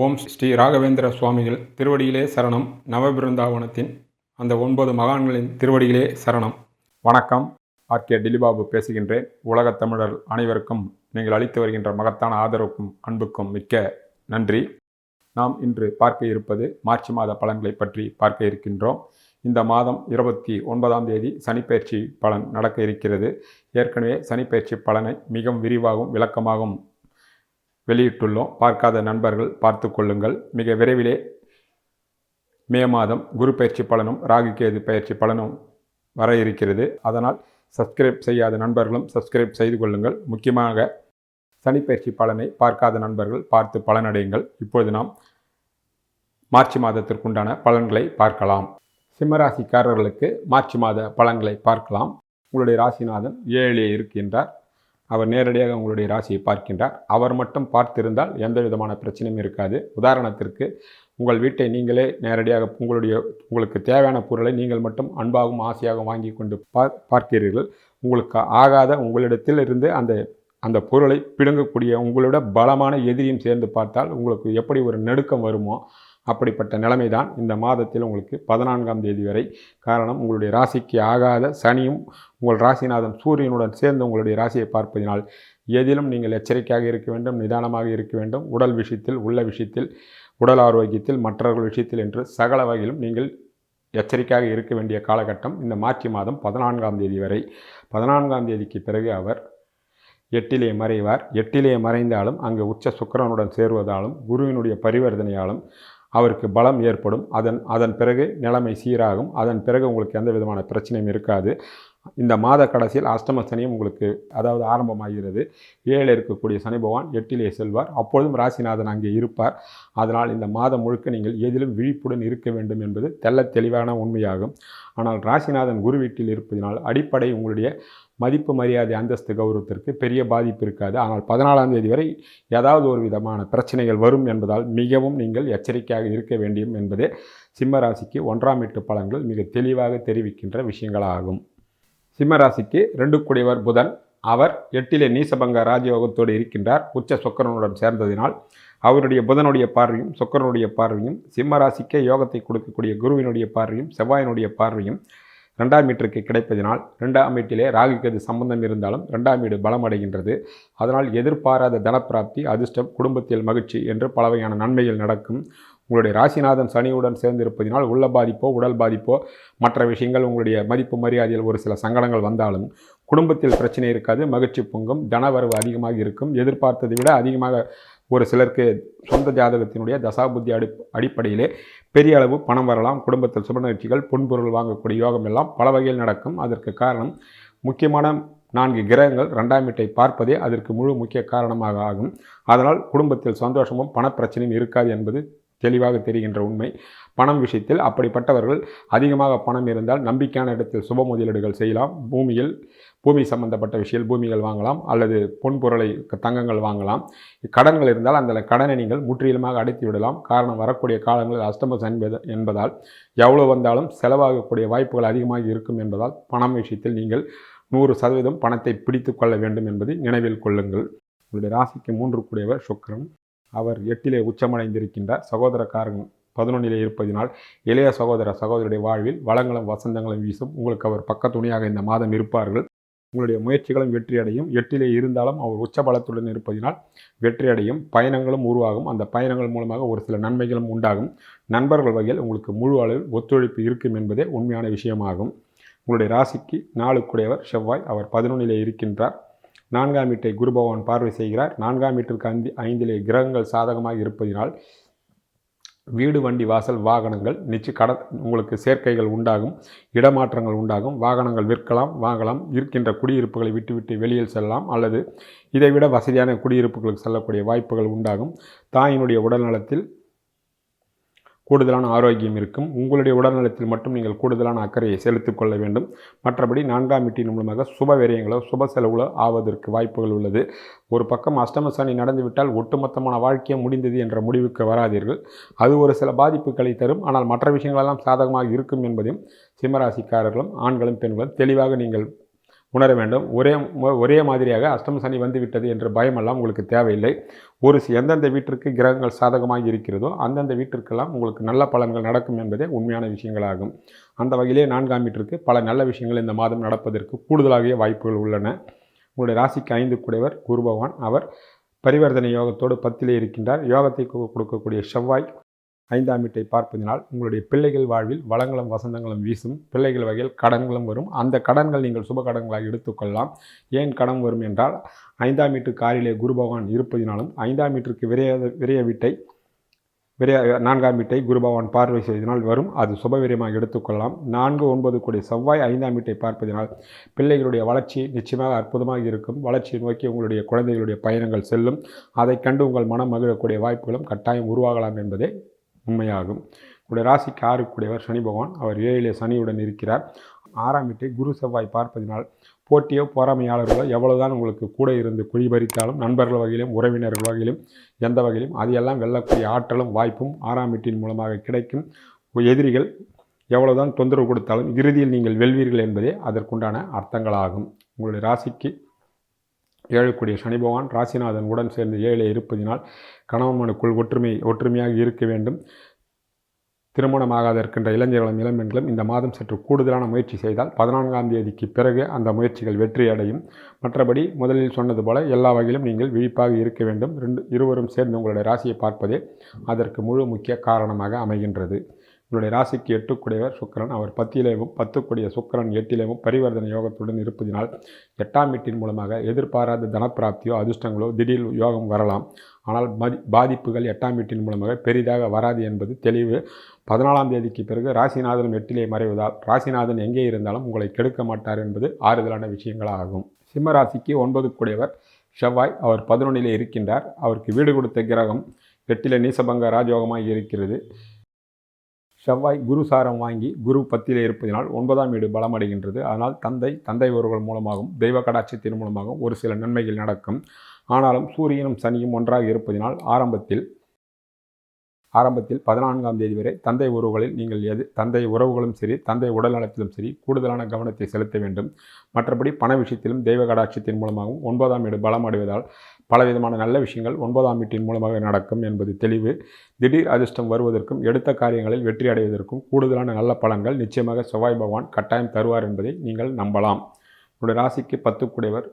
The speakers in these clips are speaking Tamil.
ஓம் ஸ்ரீ ராகவேந்திர சுவாமிகள் திருவடியிலே சரணம். நவபிருந்தாவனத்தின் அந்த 9 மகான்களின் திருவடியிலே சரணம். வணக்கம். ஆர்கே டில்லிபாபு பேசுகின்றேன். உலகத் தமிழர் அனைவருக்கும் நீங்கள் அளித்து வருகின்ற மகத்தான ஆதரவுக்கும் அன்புக்கும் மிக்க நன்றி. நாம் இன்று பார்க்க இருப்பது மார்ச் மாத பலன்களை பற்றி பார்க்க இருக்கின்றோம். இந்த மாதம் 29ஆம் தேதி சனிப்பெயர்ச்சி பலன் நடக்க இருக்கிறது. ஏற்கனவே சனிப்பெயர்ச்சி பலனை மிகவும் விரிவாகவும் விளக்கமாகவும் வெளியிட்டுள்ளோம். பார்க்காத நண்பர்கள் பார்த்து கொள்ளுங்கள். மிக விரைவிலே மே மாதம் குரு பயிற்சி பலனும் ராகு கேது பயிற்சி பலனும் வர இருக்கிறது. அதனால் சப்ஸ்கிரைப் செய்யாத நண்பர்களும் சப்ஸ்கிரைப் செய்து கொள்ளுங்கள். முக்கியமாக சனிப்பயிற்சி பலனை பார்க்காத நண்பர்கள் பார்த்து பலனடையுங்கள். இப்பொழுது நாம் மார்ச் மாதத்திற்குண்டான பலன்களை பார்க்கலாம். சிம்மராசிக்காரர்களுக்கு மார்ச் மாத பலன்களை பார்க்கலாம். உங்களுடைய ராசிநாதன் 7 இருக்கின்றார். அவர் நேரடியாக உங்களுடைய ராசியை பார்க்கின்றார். அவர் மட்டும் பார்த்திருந்தால் எந்த விதமான பிரச்சனையும் இருக்காது. உதாரணத்திற்கு உங்கள் வீட்டை நீங்களே நேரடியாக உங்களுக்கு தேவையான பொருளை நீங்கள் மட்டும் அன்பாகவும் ஆசையாகவும் வாங்கி கொண்டு பார்க்கிறீர்கள். உங்களுக்கு ஆகாத உங்களிடத்தில் இருந்து அந்த பொருளை பிடுங்கக்கூடிய உங்களோட பலமான எதிரியும் சேர்ந்து பார்த்தால் உங்களுக்கு எப்படி ஒரு நடுக்கம் வருமோ அப்படிப்பட்ட நிலைமை தான் இந்த மாதத்தில் உங்களுக்கு 14ஆம் தேதி வரை. காரணம், உங்களுடைய ராசிக்கு ஆகாத சனியும் உங்கள் ராசிநாதன் சூரியனுடன் சேர்ந்து உங்களுடைய ராசியை பார்ப்பதினால் எதிலும் நீங்கள் எச்சரிக்கையாக இருக்க வேண்டும், நிதானமாக இருக்க வேண்டும். உடல் விஷயத்தில், உள்ள விஷயத்தில், உடல் ஆரோக்கியத்தில், மற்றவர்கள் விஷயத்தில் என்று சகல வகையிலும் நீங்கள் எச்சரிக்கையாக இருக்க வேண்டிய காலகட்டம் இந்த மார்ச் மாதம் 14ஆம் தேதி வரை. 14ஆம் தேதிக்கு பிறகு அவர் 8 மறைவார். 8 மறைந்தாலும் அங்கு உச்ச சுக்கிரனுடன் சேருவதாலும் குருவினுடைய பரிவர்த்தனையாலும் அவருக்கு பலம் ஏற்படும். அதன் பிறகு நிலைமை சீராகும். அதன் பிறகு உங்களுக்கு எந்த விதமான பிரச்சனையும் இருக்காது. இந்த மாத கடைசியில் அஷ்டம சனியும் உங்களுக்கு ஆரம்பமாகிறது. 7 இருக்கக்கூடிய சனி பகவான் 8 செல்வார். அப்பொழுதும் ராசிநாதன் அங்கே இருப்பார். அதனால் இந்த மாதம் முழுக்க நீங்கள் எதிலும் விழிப்புடன் இருக்க வேண்டும் என்பது தெள்ள தெளிவான உண்மையாகும். ஆனால் ராசிநாதன் குரு வீட்டில் இருப்பதனால் அடிப்படை உங்களுடைய மதிப்பு, மரியாதை, அந்தஸ்து, கௌரவத்திற்கு பெரிய பாதிப்பு இருக்காது. ஆனால் 14ஆம் தேதி வரை ஏதாவது ஒரு விதமான பிரச்சனைகள் வரும் என்பதால் மிகவும் நீங்கள் எச்சரிக்கையாக இருக்க வேண்டும் என்பதே சிம்மராசிக்கு 1ஆம் வீட்டு பலன்கள் மிக தெளிவாக தெரிவிக்கின்ற விஷயங்களாகும். சிம்மராசிக்கு 2 கூடியவர் புதன். அவர் 8 நீசபங்க ராஜயோகத்தோடு இருக்கின்றார். உச்ச சுக்கிரனுடன் சேர்ந்ததினால் அவருடைய புதனுடைய பார்வையும் சுக்கிரனுடைய பார்வையும் சிம்மராசிக்கே யோகத்தை கொடுக்கக்கூடிய குருவினுடைய பார்வையும் செவ்வாயினுடைய பார்வையும் 2ஆம் வீட்டிற்கு கிடைப்பதினால் 2ஆம் வீட்டிலே ராகு கேது சம்பந்தம் இருந்தாலும் 2ஆம் வீடு பலமடைகின்றது. அதனால் எதிர்பாராத தனப்பிராப்தி, அதிர்ஷ்டம், குடும்பத்தில் மகிழ்ச்சி என்று பல வகையான நன்மைகள் நடக்கும். உங்களுடைய ராசிநாதன் சனியுடன் சேர்ந்திருப்பதினால் உள்ள பாதிப்போ உடல் பாதிப்போ மற்ற விஷயங்கள் உங்களுடைய மதிப்பு மரியாதையில் ஒரு சில சங்கடங்கள் வந்தாலும் குடும்பத்தில் பிரச்சனை இருக்காது. மகிழ்ச்சி பொங்கும். தனவரவு அதிகமாக இருக்கும். எதிர்பார்த்ததை விட அதிகமாக ஒரு சிலருக்கு சொந்த ஜாதகத்தினுடைய தசாபுத்தி அடிப்படையிலே பெரிய அளவு பணம் வரலாம். குடும்பத்தில் சுப நிகழ்ச்சிகள், பொன்பொருள் வாங்கக்கூடிய யோகம் எல்லாம் பல வகையில் நடக்கும். அதற்கு காரணம் முக்கியமான 4 கிரகங்கள் 2ஆம் வீட்டை பார்ப்பதே அதற்கு முழு முக்கிய காரணமாக ஆகும். அதனால் குடும்பத்தில் சந்தோஷமும் பணப்பிரச்சனையும் இருக்காது என்பது தெளிவாக தெரிகின்ற உண்மை. பணம் விஷயத்தில் அப்படிப்பட்டவர்கள் அதிகமாக பணம் இருந்தால் நம்பிக்கையான இடத்தில் சுப முதலீடுகள் செய்யலாம். பூமி சம்பந்தப்பட்ட விஷயம் பூமிகள் வாங்கலாம், அல்லது பொன்பொருளை தங்கங்கள் வாங்கலாம். கடன்கள் இருந்தால் அந்த கடனை நீங்கள் முற்றிலுமாக அடைத்து விடலாம். காரணம், வரக்கூடிய காலங்களில் அஷ்டம சனி என்பதால் எவ்வளோ வந்தாலும் செலவாகக்கூடிய வாய்ப்புகள் அதிகமாக இருக்கும் என்பதால் பணம் விஷயத்தில் நீங்கள் 100% பணத்தை பிடித்து கொள்ள வேண்டும் என்பதை நினைவில் கொள்ளுங்கள். உங்களுடைய ராசிக்கு 3 கூடியவர் சுக்கிரன். அவர் 8 உச்சமடைந்திருக்கின்றார். சகோதரக்காரன் 11 இருப்பதினால் இளைய சகோதரருடைய வாழ்வில் வளங்களும் வசந்தங்களும் வீசும். உங்களுக்கு அவர் பக்கத்துணையாக இந்த மாதம் இருப்பார்கள். உங்களுடைய முயற்சிகளும் வெற்றியடையும். 8 இருந்தாலும் அவர் உச்ச பலத்துடன் இருப்பதினால் வெற்றியடையும். பயணங்களும் உருவாகும். அந்த பயணங்கள் மூலமாக ஒரு சில நன்மைகளும் உண்டாகும். நண்பர்கள் வகையில் உங்களுக்கு முழு அளவில் ஒத்துழைப்பு இருக்கும் என்பதே உண்மையான விஷயமாகும். உங்களுடைய ராசிக்கு 4 கூடியவர் செவ்வாய். அவர் 11 இருக்கின்றார். 4ஆம் வீட்டை குரு பகவான் பார்வை செய்கிறார். 4ஆம் வீட்டிற்கு 5 கிரகங்கள் சாதகமாக இருப்பதினால் வீடு, வண்டி, வாசல், வாகனங்கள் உங்களுக்கு சேர்க்கைகள் உண்டாகும். இடமாற்றங்கள் உண்டாகும். வாகனங்கள் விற்கலாம், வாங்கலாம். இருக்கின்ற குடியிருப்புகளை விட்டுவிட்டு வெளியில் செல்லலாம், அல்லது இதைவிட வசதியான குடியிருப்புகளுக்கு செல்லக்கூடிய வாய்ப்புகள் உண்டாகும். தாயினுடைய உடல்நலத்தில் கூடுதலான ஆரோக்கியம் இருக்கும். உங்களுடைய உடல்நலத்தில் மட்டும் நீங்கள் கூடுதலான அக்கறையை செலுத்திக் கொள்ள வேண்டும். மற்றபடி 4ஆம் வீட்டின் மூலமாக சுப விரயங்களோ சுப செலவுகளோ ஆவதற்கு வாய்ப்புகள் உள்ளது. ஒரு பக்கம் அஷ்டம சனி நடந்துவிட்டால் ஒட்டுமொத்தமான வாழ்க்கையை முடிந்தது என்ற முடிவுக்கு வராதீர்கள். அது ஒரு சில பாதிப்புகளை தரும். ஆனால் மற்ற விஷயங்களெல்லாம் சாதகமாக இருக்கும் என்பதையும் சிம்மராசிக்காரர்களும் ஆண்களும் பெண்களும் தெளிவாக நீங்கள் உணர வேண்டும். ஒரே மாதிரியாக அஷ்டம சனி வந்துவிட்டது என்ற பயமெல்லாம் உங்களுக்கு தேவையில்லை. எந்தெந்த வீட்டிற்கு கிரகங்கள் சாதகமாக இருக்கிறதோ அந்தந்த வீட்டிற்கெல்லாம் உங்களுக்கு நல்ல பலன்கள் நடக்கும் என்பதே உண்மையான விஷயங்களாகும். அந்த வகையிலே 4ஆம் வீட்டிற்கு பல நல்ல விஷயங்கள் இந்த மாதம் நடப்பதற்கு கூடுதலாகவே வாய்ப்புகள் உள்ளன. உங்களுடைய ராசிக்கு 5 கூடியவர் குரு பகவான். அவர் பரிவர்த்தனை யோகத்தோடு 10லே இருக்கின்றார். யோகத்தை கொடுக்கக்கூடிய செவ்வாய் 5ஆம் வீட்டை பார்ப்பதினால் உங்களுடைய பிள்ளைகள் வாழ்வில் வளங்களும் வசந்தங்களும் வீசும். பிள்ளைகள் வகையில் கடன்களும் வரும். அந்த கடன்கள் நீங்கள் சுப கடன்களாக எடுத்துக்கொள்ளலாம். ஏன் கடன் வரும் என்றால் 5ஆம் வீட்டுக்கு 6லே குரு பகவான் இருப்பதினாலும் 5ஆம் வீட்டிற்கு விரைய 4ஆம் வீட்டை குரு பகவான் பார்வை செய்ததினால் வரும். அது சுபவிரயமாக எடுத்துக்கொள்ளலாம். 4, 9 கூடிய செவ்வாய் 5ஆம் வீட்டை பார்ப்பதினால் பிள்ளைகளுடைய வளர்ச்சி நிச்சயமாக அற்புதமாக இருக்கும். வளர்ச்சியை நோக்கி உங்களுடைய குழந்தைகளுடைய பயணங்கள் செல்லும். அதை கண்டு உங்கள் மனம் மகிழக்கூடிய வாய்ப்புகளும் கட்டாயம் உருவாகலாம் என்பதே உண்மையாகும். உங்களுடைய ராசிக்கு 6 கூடியவர் சனி பகவான். அவர் 7லே சனியுடன் இருக்கிறார். 6ஆம் வீட்டை குரு செவ்வாய் பார்ப்பதினால் போட்டியோ பொறாமையாளர்களோ எவ்வளவுதான் உங்களுக்கு கூட இருந்து குழிபறித்தாலும் நண்பர்கள் வகையிலும் உறவினர்கள் வகையிலும் எந்த வகையிலும் அதையெல்லாம் வெல்லக்கூடிய ஆற்றலும் வாய்ப்பும் 6ஆம் வீட்டின் மூலமாக கிடைக்கும். எதிரிகள் எவ்வளவுதான் தொந்தரவு கொடுத்தாலும் இறுதியில் நீங்கள் வெல்வீர்கள் என்பதே அதற்குண்டான அர்த்தங்களாகும். உங்களுடைய ராசிக்கு 7 கூடிய சனி பகவான் ராசிநாதன் உடன் சேர்ந்து 7லே இருப்பதினால் கணவன் மனுக்குள் ஒற்றுமையாக இருக்க வேண்டும். திருமணமாகாத இருக்கின்ற இளைஞர்களும் இளம்பெண்களும் இந்த மாதம் சற்று கூடுதலான முயற்சி செய்தால் 14ஆம் தேதிக்கு பிறகு அந்த முயற்சிகள் வெற்றியடையும். மற்றபடி முதலில் சொன்னது போல எல்லா வகையிலும் நீங்கள் விழிப்பாக இருக்க வேண்டும். இருவரும் சேர்ந்து உங்களுடைய ராசியை பார்ப்பதே அதற்கு முழு முக்கிய காரணமாக அமைகின்றது. உங்களுடைய ராசிக்கு 8 கூடியவர் சுக்கிரன். அவர் 10லேயும் 10 கூடிய சுக்கிரன் 8லேயும் பரிவர்த்தனை யோகத்துடன் இருப்பதினால் 8ஆம் வீட்டின் மூலமாக எதிர்பாராத தனப்பிராப்தியோ அதிர்ஷ்டங்களோ திடீர் யோகம் வரலாம். ஆனால் பாதிப்புகள் 8ஆம் வீட்டின் மூலமாக பெரிதாக வராது என்பது தெளிவு. 14ஆம் தேதிக்கு பிறகு ராசிநாதனும் 8லே மறைவதால் ராசிநாதன் எங்கே இருந்தாலும் உங்களை கெடுக்க மாட்டார் என்பது ஆறுதலான விஷயங்களாகும். சிம்ம ராசிக்கு 9 கூடியவர் செவ்வாய். அவர் 11லே இருக்கின்றார். அவருக்கு வீடு கொடுத்த கிரகம் 8லே நீசபங்க ராஜயோகமாக இருக்கிறது. செவ்வாய் குரு சாரம் வாங்கி குரு 10லே இருப்பதனால் 9ஆம் வீடு பலமடைகின்றது. அதனால் தந்தை உறவுகள் மூலமாகவும் தெய்வ கடாட்சத்தின் மூலமாகவும் ஒரு சில நன்மைகள் நடக்கும். ஆனாலும் சூரியனும் சனியும் ஒன்றாக இருப்பதனால் ஆரம்பத்தில் 14ஆம் தேதி வரை தந்தை உறவுகளில் நீங்கள் தந்தை உறவுகளும் சரி தந்தை உடல்நலத்திலும் சரி கூடுதலான கவனத்தை செலுத்த வேண்டும். மற்றபடி பண விஷயத்திலும் தெய்வ கடாட்சத்தின் மூலமாகவும் 9ஆம் வீடு பலமடைவதால் பலவிதமான நல்ல விஷயங்கள் 9ஆம் வீட்டின் மூலமாக நடக்கும் என்பது தெளிவு. திடீர் அதிர்ஷ்டம் வருவதற்கும் எடுத்த காரியங்களில் வெற்றி அடைவதற்கும் கூடுதலான நல்ல பலன்கள் நிச்சயமாக செவ்வாய் பகவான் கட்டாயம் தருவார் என்பதை நீங்கள் நம்பலாம். உங்களுடைய ராசிக்கு 10 கூடியவர்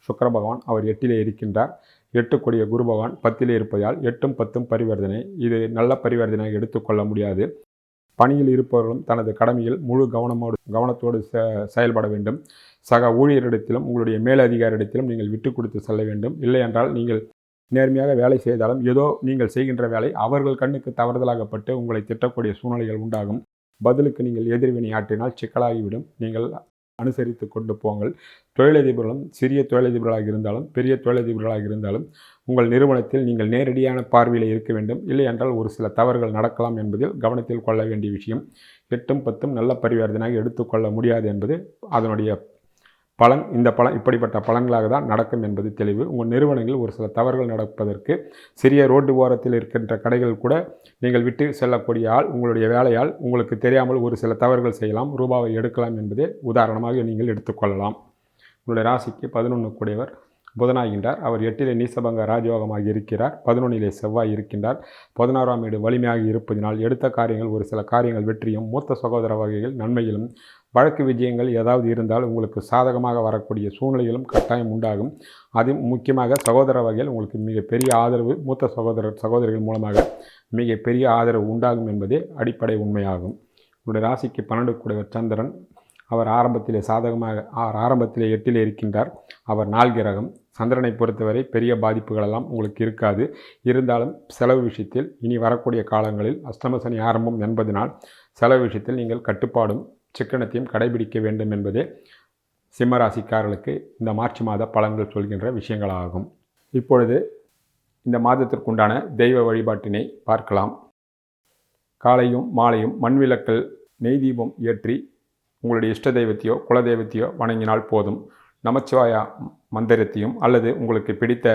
சுக்கிர பகவான். அவர் 8லே இருக்கின்றார். 8 கூடிய குரு பகவான் 10லே இருப்பதால் 8ம் 10ம் பரிவர்த்தனை. இது நல்ல பரிவர்த்தனையாக எடுத்துக்கொள்ள முடியாது. பணியில் இருப்பவர்களும் தனது கடமையில் முழு கவனத்தோடு செயல்பட வேண்டும். சக ஊழியரிடத்திலும் உங்களுடைய மேலதிகாரிடத்திலும் நீங்கள் விட்டு கொடுத்து செல்ல வேண்டும். இல்லை என்றால் நீங்கள் நேர்மையாக வேலை செய்தாலும் ஏதோ நீங்கள் செய்கின்ற வேலை அவர்கள் கண்ணுக்கு தவறுதலாகப்பட்டு உங்களை திட்டக்கூடிய சூழ்நிலைகள் உண்டாகும். பதிலுக்கு நீங்கள் எதிர்வினை ஆற்றினால் சிக்கலாகிவிடும். நீங்கள் அனுசரித்து கொண்டு போங்கள். தொழிலதிபர்களும் சிறிய தொழிலதிபர்களாக இருந்தாலும் பெரிய தொழிலதிபர்களாக இருந்தாலும் உங்கள் நிறுவனத்தில் நீங்கள் நேரடியான பார்வையில் இருக்க வேண்டும். இல்லை என்றால் ஒரு சில தவறுகள் நடக்கலாம் என்பதில் கவனத்தில் கொள்ள வேண்டிய விஷயம். 8ம் 10ம் நல்ல பரிவர்த்தனையாக எடுத்துக்கொள்ள முடியாது என்பது அதனுடைய பலன். இப்படிப்பட்ட பலன்களாக தான் நடக்கும் என்பது தெளிவு. உங்கள் நிறுவனங்களில் ஒரு சில தவறுகள் நடப்பதற்கு சிறிய ரோட்டு ஓரத்தில் இருக்கின்ற கடைகள் கூட நீங்கள் விட்டு செல்லக்கூடிய ஆள் உங்களுடைய வேலையால் உங்களுக்கு தெரியாமல் ஒரு சில தவறுகள் செய்யலாம், ரூபாவை எடுக்கலாம் என்பதே உதாரணமாக நீங்கள் எடுத்துக்கொள்ளலாம். உங்களுடைய ராசிக்கு 11 கூடியவர் புதனாகின்றார். அவர் 8லே நீசபங்க ராஜயோகமாக இருக்கிறார். 11லே செவ்வாய் இருக்கின்றார். 16ஆம் வீடு வலிமையாக இருப்பதினால் எடுத்த காரியங்கள் ஒரு சில காரியங்கள் வெற்றியும் மூத்த சகோதர வகைகள் நன்மையிலும் வழக்கு விஜயங்கள் ஏதாவது இருந்தால் உங்களுக்கு சாதகமாக வரக்கூடிய சூழ்நிலைகளும் கட்டாயம் உண்டாகும். அது முக்கியமாக சகோதர வகையில் உங்களுக்கு மிகப்பெரிய ஆதரவு மூத்த சகோதரிகள் மூலமாக மிகப்பெரிய ஆதரவு உண்டாகும் என்பதே அடிப்படை உண்மையாகும். உங்களுடைய ராசிக்கு 12 கூடியவர் சந்திரன். அவர் ஆரம்பத்திலே 8லே இருக்கின்றார். அவர் நாள் கிரகம். சந்திரனை பொறுத்தவரை பெரிய பாதிப்புகளெல்லாம் உங்களுக்கு இருக்காது. இருந்தாலும் செலவு விஷயத்தில் இனி வரக்கூடிய காலங்களில் அஷ்டம சனி ஆரம்பம் என்பதனால் செலவு விஷயத்தில் நீங்கள் கட்டுப்பாடும் சிக்கனத்தையும் கடைபிடிக்க வேண்டும் என்பதே சிம்மராசிக்காரர்களுக்கு இந்த மார்ச் மாத பலன்கள் சொல்கின்ற விஷயங்களாகும். இப்பொழுது இந்த மாதத்திற்குண்டான தெய்வ வழிபாட்டினை பார்க்கலாம். காலையும் மாலையும் மண்விளக்கில் நெய் தீபம் ஏற்றி உங்களுடைய இஷ்ட தெய்வத்தையோ குலதெய்வத்தையோ வணங்கினால் போதும். நமச்சிவாயா மந்திரத்தையும் அல்லது உங்களுக்கு பிடித்த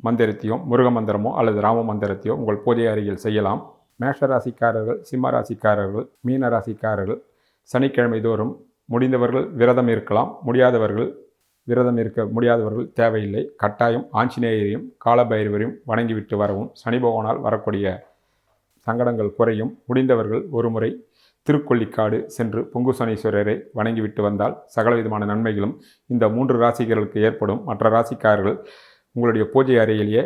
மந்திரத்தையும் முருக மந்திரமோ அல்லது ராம மந்திரத்தையோ உங்கள் பூஜை அறையில் செய்யலாம். மேஷ ராசிக்காரர்கள், சிம்ம ராசிக்காரர்கள், மீன ராசிக்காரர்கள் சனிக்கிழமை தோறும் முடிந்தவர்கள் விரதம் இருக்கலாம், விரதம் இருக்க முடியாதவர்கள் தேவையில்லை. கட்டாயம் ஆஞ்சநேயரையும் காலபைரவரையும் வணங்கிவிட்டு வரவும் சனி பகவானால் வரக்கூடிய சங்கடங்கள் குறையும். முடிந்தவர்கள் ஒருமுறை திருக்கொள்ளிக்காடு சென்று பொங்கு சனீஸ்வரரை வணங்கிவிட்டு வந்தால் சகலவிதமான நன்மைகளும் இந்த 3 ராசிகளுக்கு ஏற்படும். மற்ற ராசிக்காரர்கள் உங்களுடைய பூஜை அறையிலேயே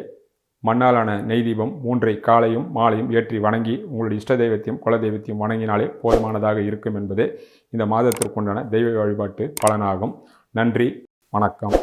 மண்ணாலான நெய் தீபம் 3 காலையும் மாலையும் ஏற்றி வணங்கி உங்களுடைய இஷ்ட தெய்வத்தையும் குல தெய்வத்தையும் வணங்கினாலே போதுமானதாக இருக்கும் என்பதே இந்த மாதத்திற்குண்டான தெய்வ வழிபாட்டு பலனாகும். நன்றி, வணக்கம்.